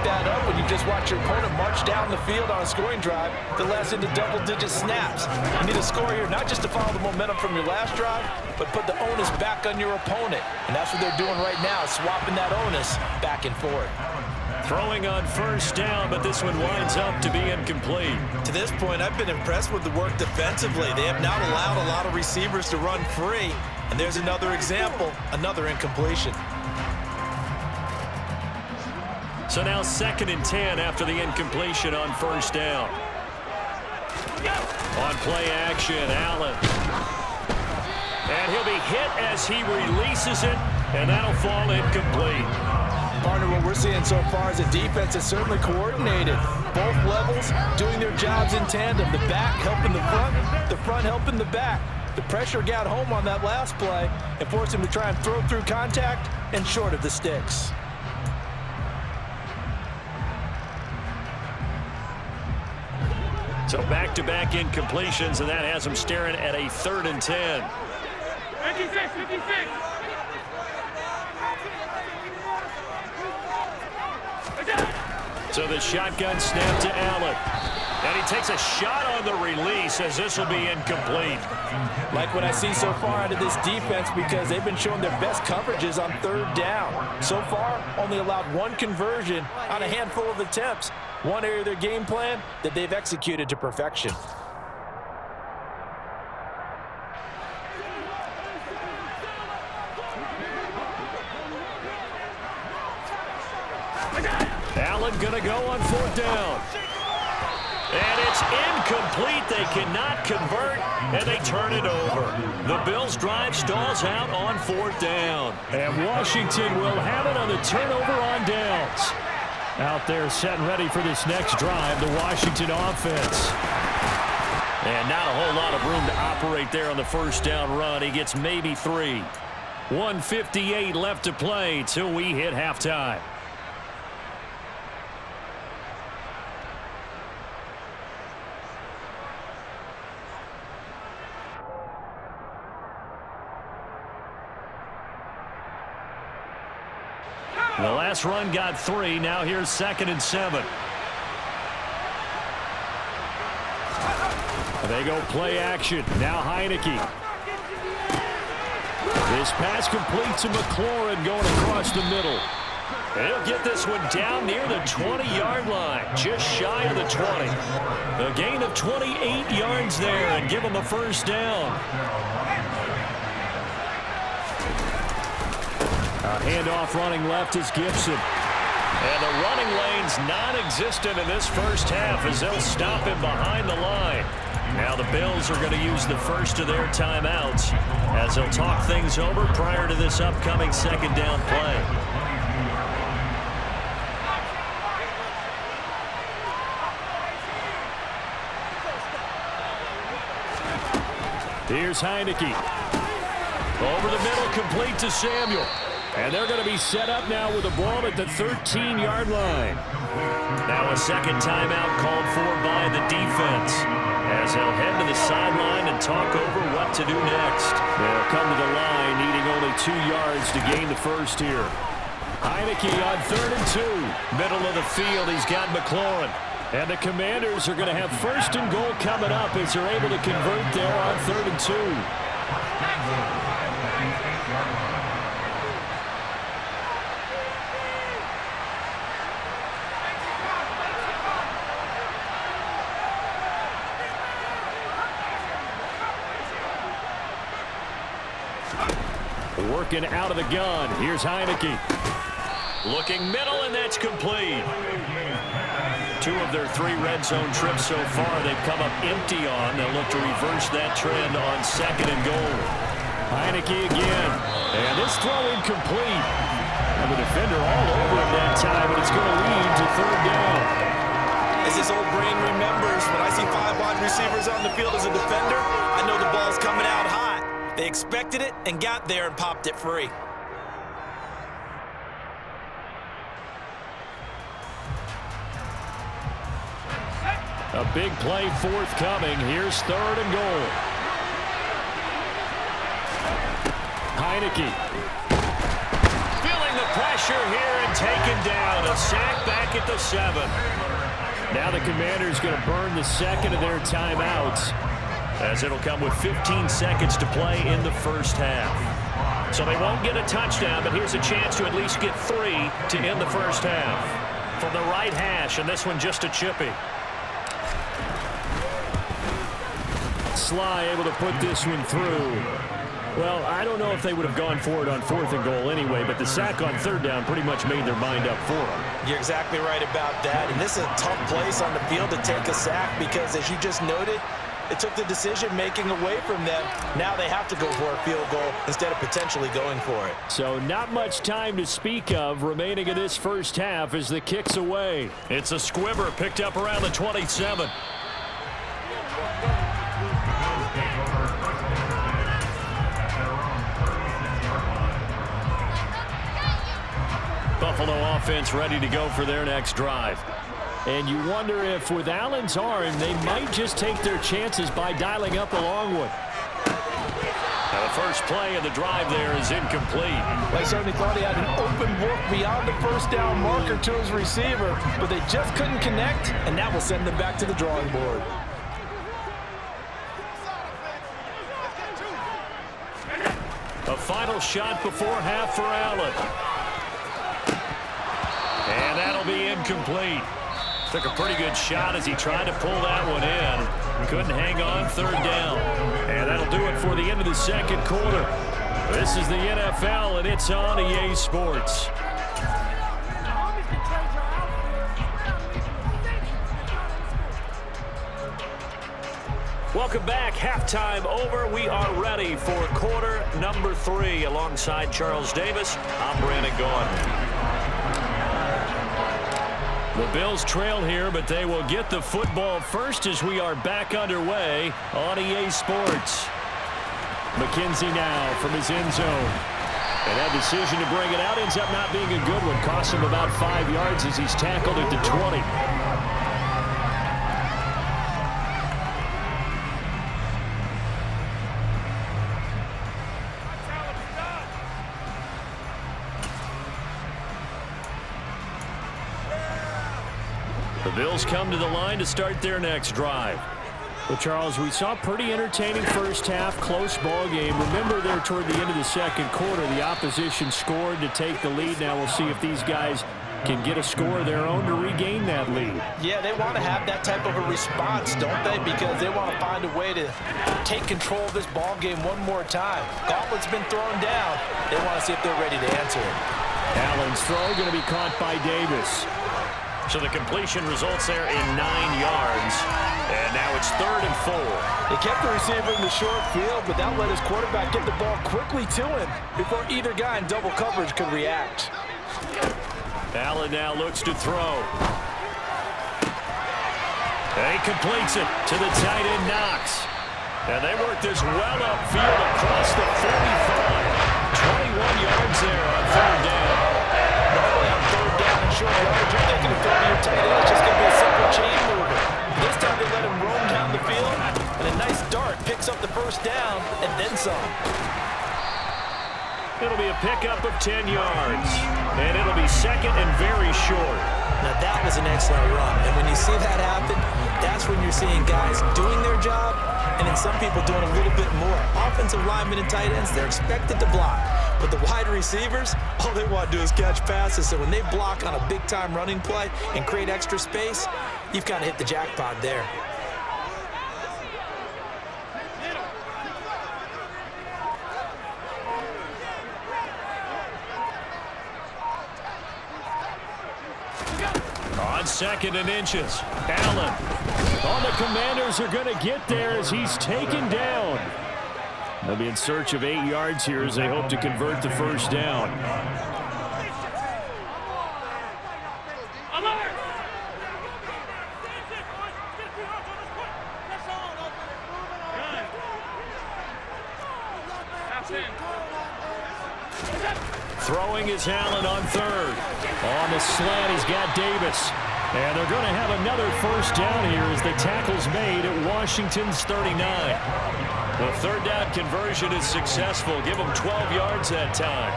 that up when you just watch your opponent march down the field on a scoring drive that lasts into double-digit snaps. You need a score here not just to follow the momentum from your last drive, but put the onus back on your opponent. And that's what they're doing right now, swapping that onus back and forth. Throwing on first down, but this one winds up to be incomplete. To this point, I've been impressed with the work defensively. They have not allowed a lot of receivers to run free. And there's another example, another incompletion. So now 2nd and 10 after the incompletion on first down. On play action, Allen. And he'll be hit as he releases it, and that'll fall incomplete. Partner, what we're seeing so far is a defense that's certainly coordinated. Both levels doing their jobs in tandem. The back helping the front helping the back. The pressure got home on that last play and forced him to try and throw through contact and short of the sticks. So back-to-back incompletions, and that has him staring at a 3rd and 10. 56, 56. So the shotgun snap to Allen. And he takes a shot on the release as this will be incomplete. Like what I see so far out of this defense because they've been showing their best coverages on 3rd down. So far, only allowed 1 conversion on a handful of attempts. One area of their game plan that they've executed to perfection. Allen gonna go on 4th down. And it's incomplete. They cannot convert, and they turn it over. The Bills' drive stalls out on 4th down. And Washington will have it on the turnover on downs. Out there set and ready for this next drive, the Washington offense. And not a whole lot of room to operate there on the first down run. He gets maybe 3. 1:58 left to play till we hit halftime. The last run got 3. Now here's 2nd and 7. They go play action. Now Heineke. This pass complete to McLaurin going across the middle. He'll get this one down near the 20-yard line, just shy of the 20. A gain of 28 yards there and give him a first down. A handoff running left is Gibson. And the running lane's non-existent in this first half as they'll stop him behind the line. Now the Bills are going to use the first of their timeouts as they'll talk things over prior to this upcoming 2nd down play. Here's Heineke. Over the middle, complete to Samuel. And they're going to be set up now with a ball at the 13-yard line. Now a second timeout called for by the defense as they'll head to the sideline and talk over what to do next. They'll come to the line needing only 2 yards to gain the first here. Heineke on 3rd and 2. Middle of the field, he's got McLaurin. And the Commanders are going to have 1st and goal coming up as they're able to convert there on 3rd and 2. Working out of the gun. Here's Heineke. Looking middle, and that's complete. 2 of their 3 red zone trips so far they've come up empty on. They'll look to reverse that trend on 2nd and goal. Heineke again. And this throw incomplete. And the defender all over him that time, but it's going to lead to 3rd down. As this old brain remembers, when I see 5 wide receivers on the field as a defender, I know the ball's coming out hot. They expected it and got there and popped it free. A big play forthcoming. Here's 3rd and goal. Heineke. Feeling the pressure here and taken down. A sack back at the 7. Now the Commanders going to burn the second of their timeouts, as it'll come with 15 seconds to play in the first half. So they won't get a touchdown, but here's a chance to at least get 3 to end the first half. From the right hash, and this one just a chippy. Sly able to put this one through. Well, I don't know if they would have gone for it on 4th and goal anyway, but the sack on 3rd down pretty much made their mind up for them. You're exactly right about that, and this is a tough place on the field to take a sack because, as you just noted, it took the decision-making away from them. Now they have to go for a field goal instead of potentially going for it. So not much time to speak of remaining in this first half as the kick's away. It's a squibber picked up around the 27. Buffalo offense ready to go for their next drive. And you wonder if with Allen's arm, they might just take their chances by dialing up a long one. Now the first play of the drive there is incomplete. They certainly thought he had an open look beyond the first down marker to his receiver, but they just couldn't connect, and that will send them back to the drawing board. A final shot before half for Allen. And that'll be incomplete. Took a pretty good shot as he tried to pull that one in. Couldn't hang on 3rd down. And that'll do it for the end of the second quarter. This is the NFL, and it's on EA Sports. Welcome back. Halftime over. We are ready for quarter number 3. Alongside Charles Davis, I'm Brandon Gaudin. The Bills trail here, but they will get the football first as we are back underway on EA Sports. McKenzie now from his end zone. And that decision to bring it out ends up not being a good one. Cost him about 5 yards as he's tackled at the 20. The Bills come to the line to start their next drive. Well, Charles, we saw a pretty entertaining first half, close ball game. Remember there toward the end of the second quarter, the opposition scored to take the lead. Now we'll see if these guys can get a score of their own to regain that lead. Yeah, they want to have that type of a response, don't they? Because they want to find a way to take control of this ball game one more time. Gauntlet's been thrown down. They want to see if they're ready to answer it. Allen's throw going to be caught by Davis. So the completion results there in 9 yards. And now it's 3rd and 4. They kept the receiver in the short field, but that let his quarterback get the ball quickly to him before either guy in double coverage could react. Allen now looks to throw. He completes it to the tight end Knox. And they work this well upfield across the 45. 21 yards there on 3rd down. Normally on 3rd down and short yardage, you're thinking of throwing to your tight end. It's just going to be a simple chain mover. This time they let him roam down the field, and a nice dart picks up the first down and then some. It'll be a pickup of 10 yards. And it'll be 2nd and very short. Now that was an excellent run. And when you see that happen, that's when you're seeing guys doing their job and then some people doing a little bit more. Offensive linemen and tight ends, they're expected to block. But the wide receivers, all they want to do is catch passes. So when they block on a big-time running play and create extra space, you've kind of hit the jackpot there. On 2nd and inches, Allen. The Commanders are going to get there as he's taken down. They'll be in search of 8 yards here as they hope to convert the first down. Throwing is Allen on 3rd. On the slant, he's got Davis. And they're going to have another first down here as the tackle's made at Washington's 39. The 3rd down conversion is successful. Give them 12 yards that time.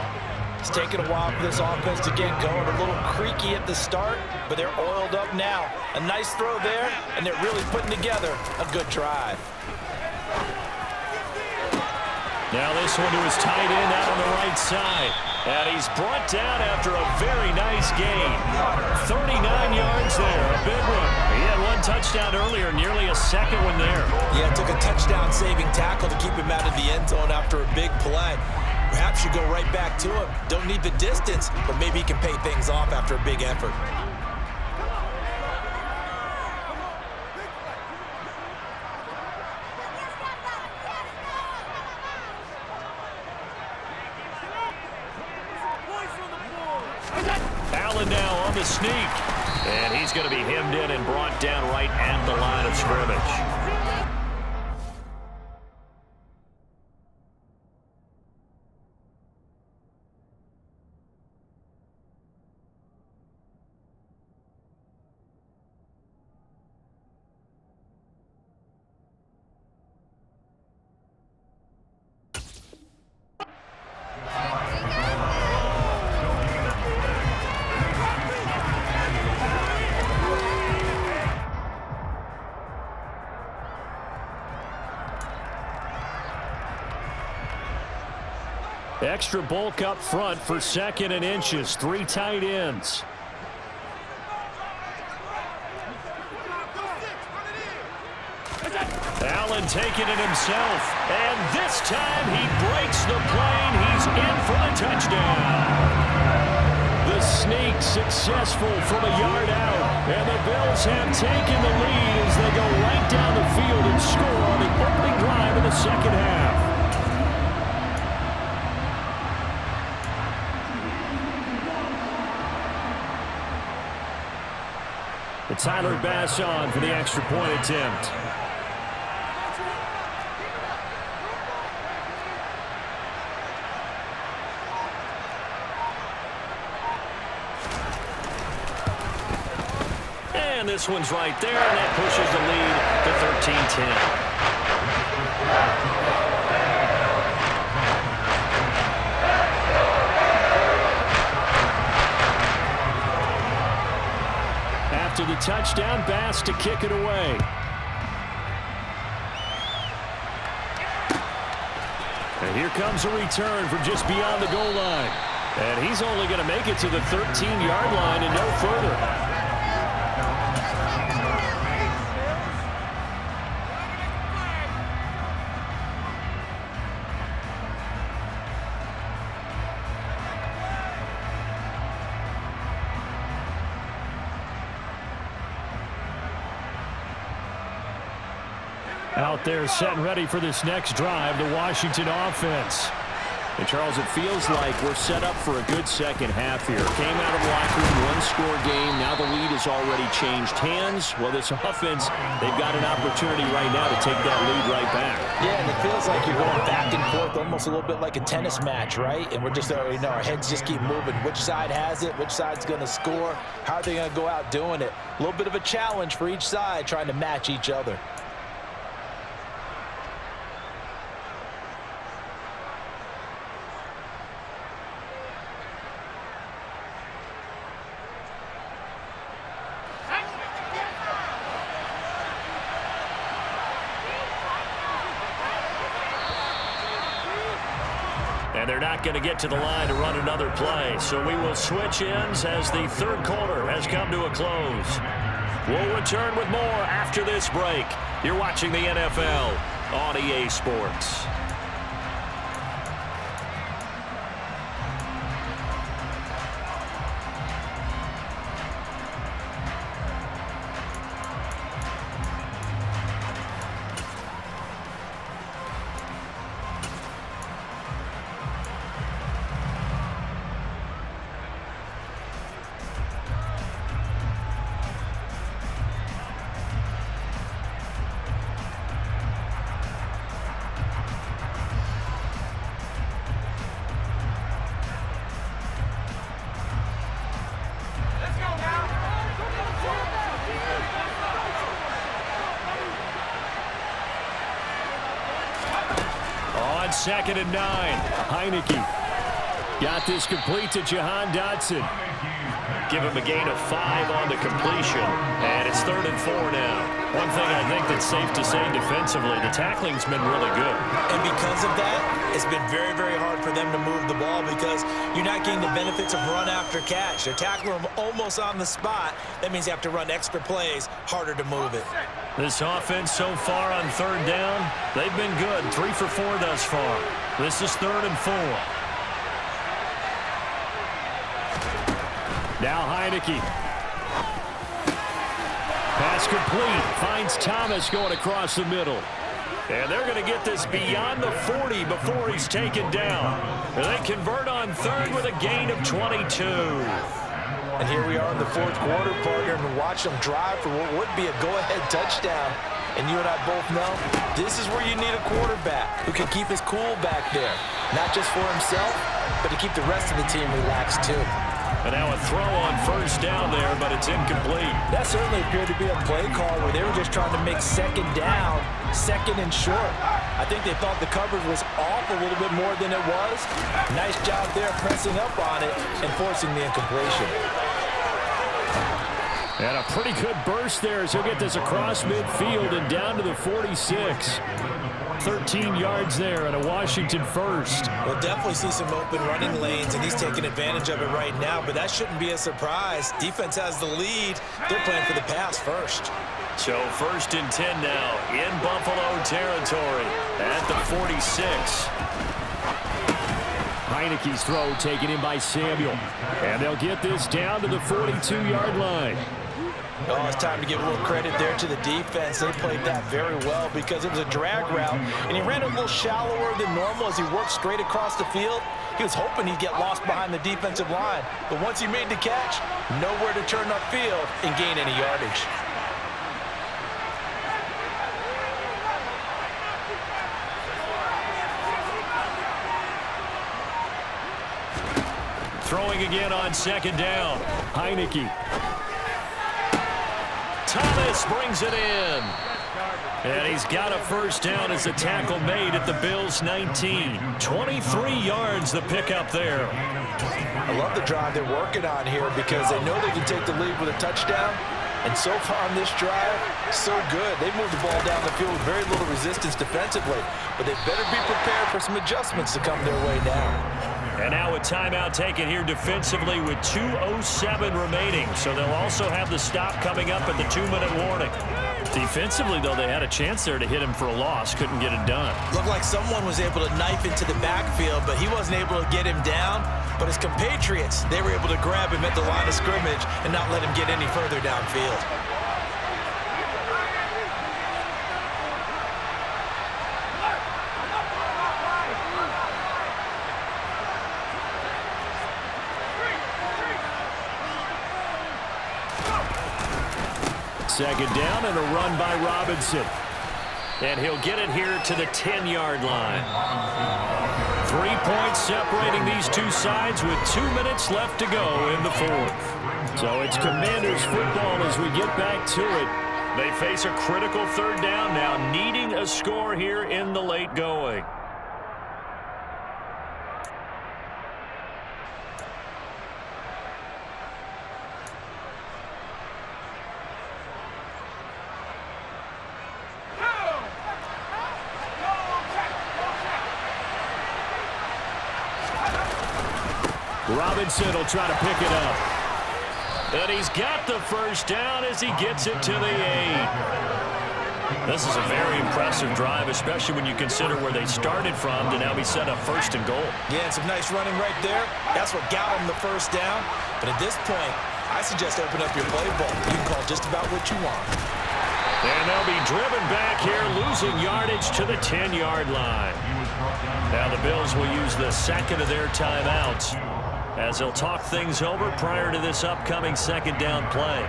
It's taken a while for this offense to get going. A little creaky at the start, but they're oiled up now. A nice throw there, and they're really putting together a good drive. Now this one to his tight end out on the right side. And he's brought down after a very nice gain. 39 yards there, a big one. He had one touchdown earlier, nearly a second one there. Yeah, it took a touchdown-saving tackle to keep him out of the end zone after a big play. Perhaps you go right back to him. Don't need the distance, but maybe he can pay things off after a big effort. Allen now on the sneak. And he's going to be hemmed in and brought down right at the line of scrimmage. Extra bulk up front for 2nd and inches. 3 tight ends. Allen taking it himself. And this time he breaks the plane. He's in for the touchdown. The sneak successful from a yard out. And the Bills have taken the lead as they go right down the field and score on the opening drive of the second half. Tyler Bass on for the extra point attempt. And this one's right there, and that pushes the lead to 13-10. To the touchdown, Bass to kick it away. And here comes a return from just beyond the goal line. And he's only going to make it to the 13-yard line and no further. Out there set and ready for this next drive, the Washington offense. And Charles, it feels like we're set up for a good second half here. Came out of the locker room, one-score game. Now the lead has already changed hands. Well, this offense, they've got an opportunity right now to take that lead right back. Yeah, and it feels like you're going back and forth, almost a little bit like a tennis match, right? And we're just, our heads just keep moving. Which side has it? Which side's going to score? How are they going to go out doing it? A little bit of a challenge for each side, trying to match each other. And they're not going to get to the line to run another play. So we will switch ends as the third quarter has come to a close. We'll return with more after this break. You're watching the NFL on EA Sports. On 2nd and 9, Heineke. Got this complete to Jahan Dotson. Give him a gain of 5 on the completion, and it's 3rd and 4 now. One thing I think that's safe to say defensively, the tackling's been really good. And because of that, it's been very, very hard for them to move the ball because you're not getting the benefits of run after catch. They're tackling them almost on the spot. That means you have to run extra plays, harder to move it. This offense so far on 3rd down, they've been good. 3 for 4 thus far. This is 3rd and 4. Now Heineke. Pass complete. Finds Thomas going across the middle. And they're going to get this beyond the 40 before he's taken down. And they convert on 3rd with a gain of 22. And here we are in the 4th quarter, partner, and watch them drive for what would be a go-ahead touchdown. And you and I both know this is where you need a quarterback who can keep his cool back there. Not just for himself, but to keep the rest of the team relaxed too. And now a throw on 1st down there, but it's incomplete. That certainly appeared to be a play call where they were just trying to make 2nd down, 2nd and short. I think they thought the coverage was off a little bit more than it was. Nice job there pressing up on it and forcing the incompletion. And a pretty good burst there as he'll get this across midfield and down to the 46. 13 yards there and a Washington first. We'll definitely see some open running lanes, and he's taking advantage of it right now, but that shouldn't be a surprise. Defense has the lead. They're playing for the pass first. So 1st and 10 now in Buffalo territory at the 46. Heineke's throw taken in by Samuel. And they'll get this down to the 42-yard line. Oh, it's time to give a little credit there to the defense. They played that very well because it was a drag route, and he ran a little shallower than normal as he worked straight across the field. He was hoping he'd get lost behind the defensive line, but once he made the catch, nowhere to turn upfield and gain any yardage. Throwing again on 2nd down. Heineke. Thomas brings it in. And he's got a 1st down as the tackle made at the Bills' 19. 23 yards the pickup there. I love the drive they're working on here because they know they can take the lead with a touchdown. And so far on this drive, so good. They moved the ball down the field with very little resistance defensively. But they better be prepared for some adjustments to come their way now. And now a timeout taken here defensively with 2:07 remaining. So they'll also have the stop coming up at the 2-minute warning. Defensively, though, they had a chance there to hit him for a loss. Couldn't get it done. Looked like someone was able to knife into the backfield, but he wasn't able to get him down. But his compatriots, they were able to grab him at the line of scrimmage and not let him get any further downfield. Second down and a run by Robinson. And he'll get it here to the 10-yard line. 3 points separating these two sides with 2 minutes left to go in the 4th. So it's Commanders football as we get back to it. They face a critical 3rd down now, needing a score here in the late going. Robinson will try to pick it up. And he's got the 1st down as he gets it to the 8. This is a very impressive drive, especially when you consider where they started from to now be set up 1st and goal. Yeah, and some nice running right there. That's what got him the 1st down. But at this point, I suggest open up your playbook. You can call just about what you want. And they'll be driven back here, losing yardage to the 10-yard line. Now the Bills will use the 2nd of their timeouts as they'll talk things over prior to this upcoming 2nd down play.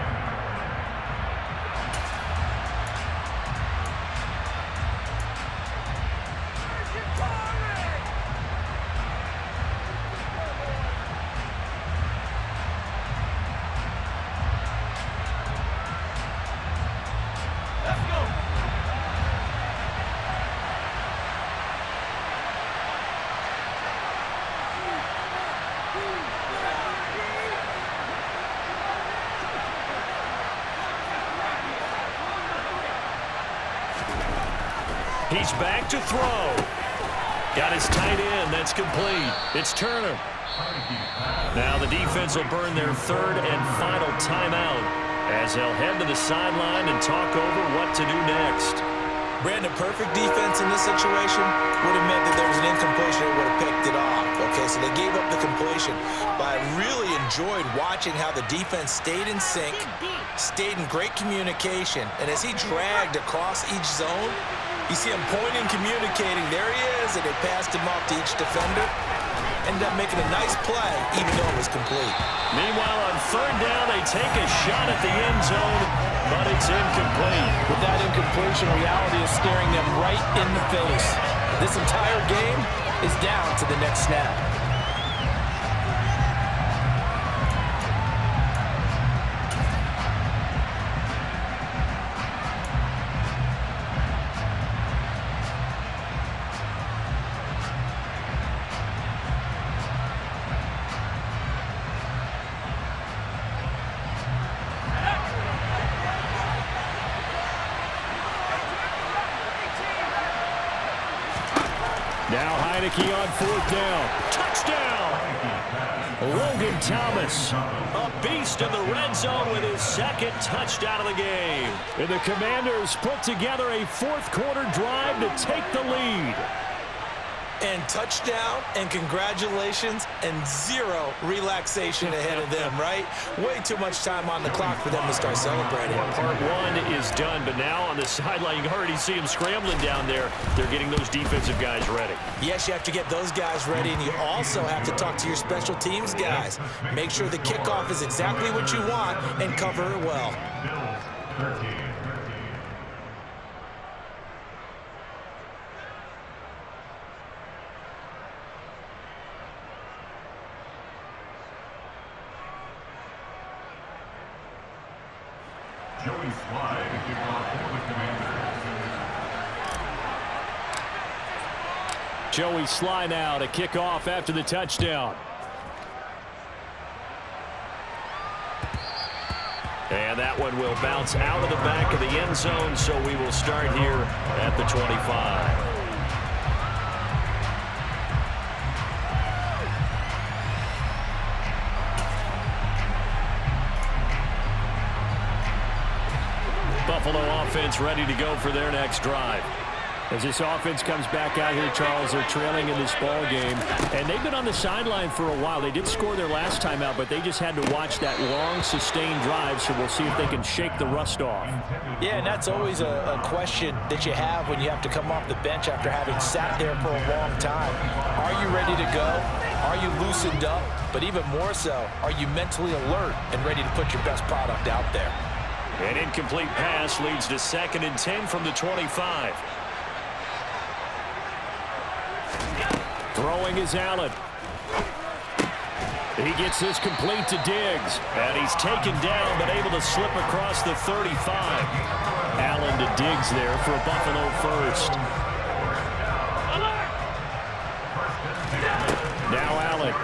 He's back to throw. Got his tight end. That's complete. It's Turner. Now the defense will burn their third and final timeout as they'll head to the sideline and talk over what to do next. Brandon, perfect defense in this situation would have meant that there was an incompletion that would have picked it off. Okay, so they gave up the completion. But I really enjoyed watching how the defense stayed in sync, stayed in great communication. And as he dragged across each zone, you see him pointing, communicating. There he is, and they passed him off to each defender. Ended up making a nice play, even though it was complete. Meanwhile, on third down, they take a shot at the end zone, but it's incomplete. With that incompletion, reality is staring them right in the face. This entire game is down to the next snap. Now Heineke on fourth down. Touchdown! Logan Thomas, a beast in the red zone with his second touchdown of the game. And the Commanders put together a fourth quarter drive to take the lead. And touchdown, and congratulations, and zero relaxation ahead of them, right? Way too much time on the clock for them to start celebrating. Part one is done, but now on the sideline, you can already see them scrambling down there. They're getting those defensive guys ready. Yes, you have to get those guys ready, and you also have to talk to your special teams guys. Make sure the kickoff is exactly what you want and cover it well. Joey Sly now to kick off after the touchdown. And that one will bounce out of the back of the end zone, so we will start here at the 25. Buffalo offense ready to go for their next drive. As this offense comes back out here, Charles, they're trailing in this ball game. And they've been on the sideline for a while. They did score their last time out, but they just had to watch that long, sustained drive, so we'll see if they can shake the rust off. Yeah, and that's always a question that you have when you have to come off the bench after having sat there for a long time. Are you ready to go? Are you loosened up? But even more so, are you mentally alert and ready to put your best product out there? An incomplete pass leads to 2nd and 10 from the 25. Throwing is Allen. He gets this complete to Diggs. And he's taken down, but able to slip across the 35. Allen to Diggs there for a Buffalo first. Now Allen.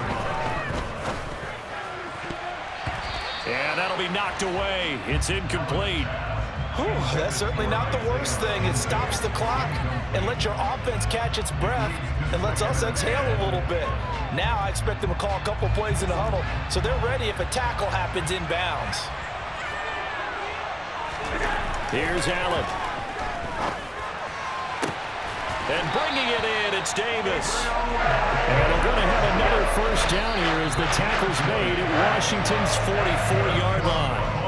And that'll be knocked away. It's incomplete. Whew, that's certainly not the worst thing. It stops the clock and lets your offense catch its breath and lets us exhale a little bit. Now I expect them to call a couple plays in the huddle so they're ready if a tackle happens inbounds. Here's Allen. And bringing it in, it's Davis. And we're going to have another first down here as the tackle's made at Washington's 44-yard line.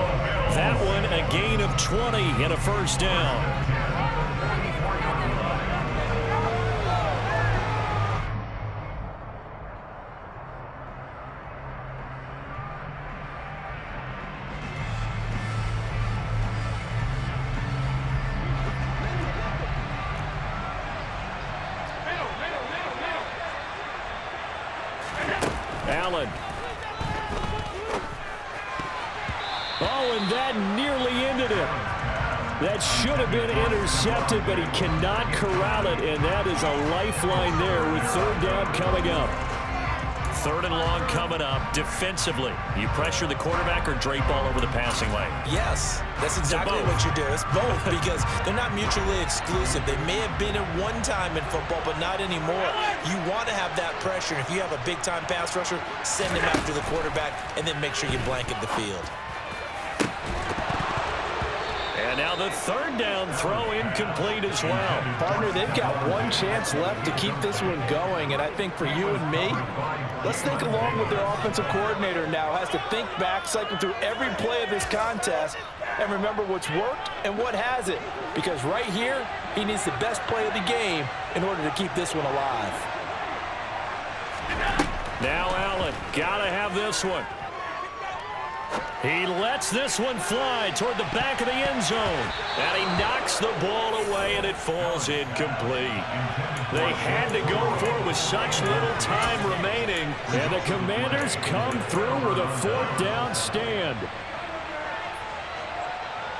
That one a gain of 20 and a first down. Allen. Oh, and that nearly ended it. That should have been intercepted, but he cannot corral it, and that is a lifeline there with third down coming up. 3rd and long coming up. Defensively, you pressure the quarterback or drape all over the passing lane? Yes, that's exactly what you do. It's both because they're not mutually exclusive. They may have been at one time in football, but not anymore. You want to have that pressure. If you have a big-time pass rusher, send him after the quarterback, and then make sure you blanket the field. And now the 3rd down throw incomplete as well. Partner, they've got one chance left to keep this one going, and I think for you and me, let's think along with their offensive coordinator now. Has to think back, cycle through every play of this contest, and remember what's worked and what hasn't. Because right here, he needs the best play of the game in order to keep this one alive. Now Allen, gotta have this one. He lets this one fly toward the back of the end zone. And he knocks the ball away, and it falls incomplete. They had to go for it with such little time remaining. And the Commanders come through with a 4th down stand.